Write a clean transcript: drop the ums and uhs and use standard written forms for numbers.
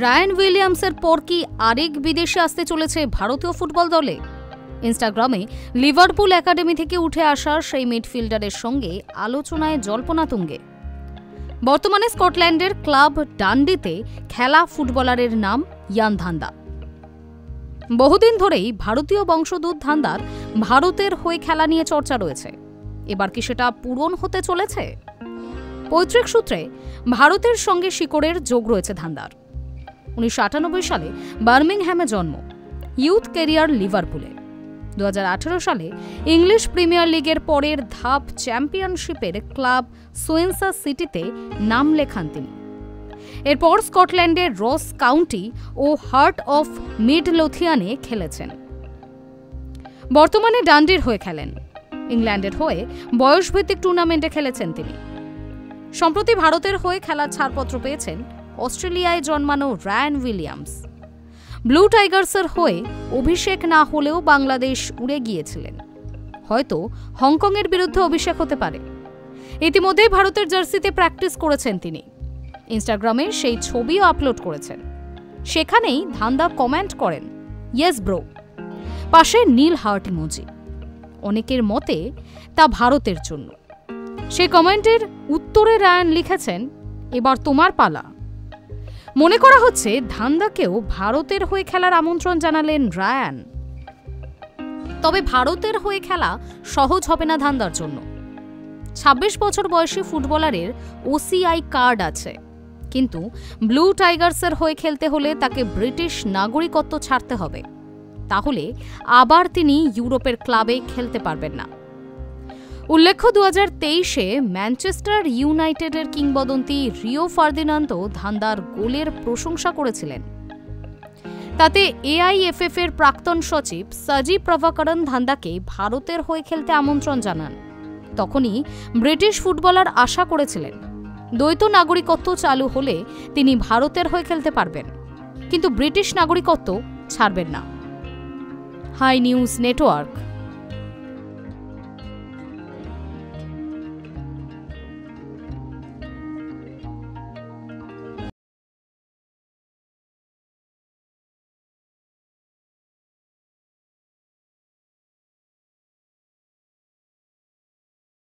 Ryan উইলিয়ামসের পর কি আরেক বিদেশি আসতে চলেছে ভারতীয় ফুটবল দলে? ইনস্টাগ্রামে লিভারপুল একাডেমি থেকে উঠে আসা সেই মিডফিল্ডারের সঙ্গে আলোচনায় জল্পনা তুঙ্গে। বর্তমানে স্কটল্যান্ডের ক্লাব ডান্ডিতে খেলা ফুটবলারের নাম ইয়ান ধান্দা। বহুদিন ধরেই ভারতীয় বংশোদ্ভূত ধান্দার ভারতের হয়ে খেলা নিয়ে চর্চা রয়েছে। এবার কি সেটা পূরণ হতে চলেছে? পৈতৃক সূত্রে ভারতের সঙ্গে শিকড়ের যোগ রয়েছে ধান্দার। 1998 সালে বার্মিংহ্যামে জন্ম, ইউথ ক্যারিয়ার লিভারপুলে। 2018 সালে ইংলিশ প্রিমিয়ার লিগের পরের ধাপ চ্যাম্পিয়নশিপের ক্লাব সোয়েন্সা সিটিতে নাম লেখান তিনি। এরপর স্কটল্যান্ডের রস কাউন্টি ও হার্ট অফ মিডলোথিয়ানে খেলেছেন। বর্তমানে ডান্ডির হয়ে খেলেন। ইংল্যান্ডের হয়ে বয়সভিত্তিক টুর্নামেন্টে খেলেছেন তিনি। সম্প্রতি ভারতের হয়ে খেলার ছাড়পত্র পেয়েছেন অস্ট্রেলিয়ায় জন্মানো রায়ান উইলিয়ামস। ব্লু টাইগার্সের হয়ে অভিষেক না হলেও বাংলাদেশ উড়ে গিয়েছিলেন। হয়তো হংকংয়ের বিরুদ্ধে অভিষেক হতে পারে। ইতিমধ্যেই ভারতের জার্সিতে প্র্যাকটিস করেছেন তিনি। ইনস্টাগ্রামে সেই ছবিও আপলোড করেছেন। সেখানেই ধান্দা কমেন্ট করেন, ইয়েস ব্রো, পাশে নীল হার্ট ইমোজি। অনেকের মতে তা ভারতের জন্য। সেই কমেন্টের উত্তরে রায়ান লিখেছেন, এবার তোমার পালা। মনে করা হচ্ছে ধান্দাকেও ভারতের হয়ে খেলার আমন্ত্রণ জানালেন রায়ান। তবে ভারতের হয়ে খেলা সহজ হবে না ধান্দার জন্য। 26 বছর বয়সী ফুটবলারের ওসিআই কার্ড আছে, কিন্তু ব্লু টাইগার্সের হয়ে খেলতে হলে তাকে ব্রিটিশ নাগরিকত্ব ছাড়তে হবে। তাহলে আবার তিনি ইউরোপের ক্লাবে খেলতে পারবেন না। উল্লেখ্য, 2023-এ ম্যানচেস্টার ইউনাইটেডের কিংবদন্তি রিও ফার্দিনান্দো ধান্দার গোলের প্রশংসা করেছিলেন। তাতে এআইএফএফ এর প্রাক্তন সচিব সাজি প্রভাকরণ ধান্দাকে ভারতের হয়ে খেলতে আমন্ত্রণ জানান। তখনই ব্রিটিশ ফুটবলার আশা করেছিলেন দ্বৈত নাগরিকত্ব চালু হলে তিনি ভারতের হয়ে খেলতে পারবেন, কিন্তু ব্রিটিশ নাগরিকত্ব ছাড়বেন না। Hi news network.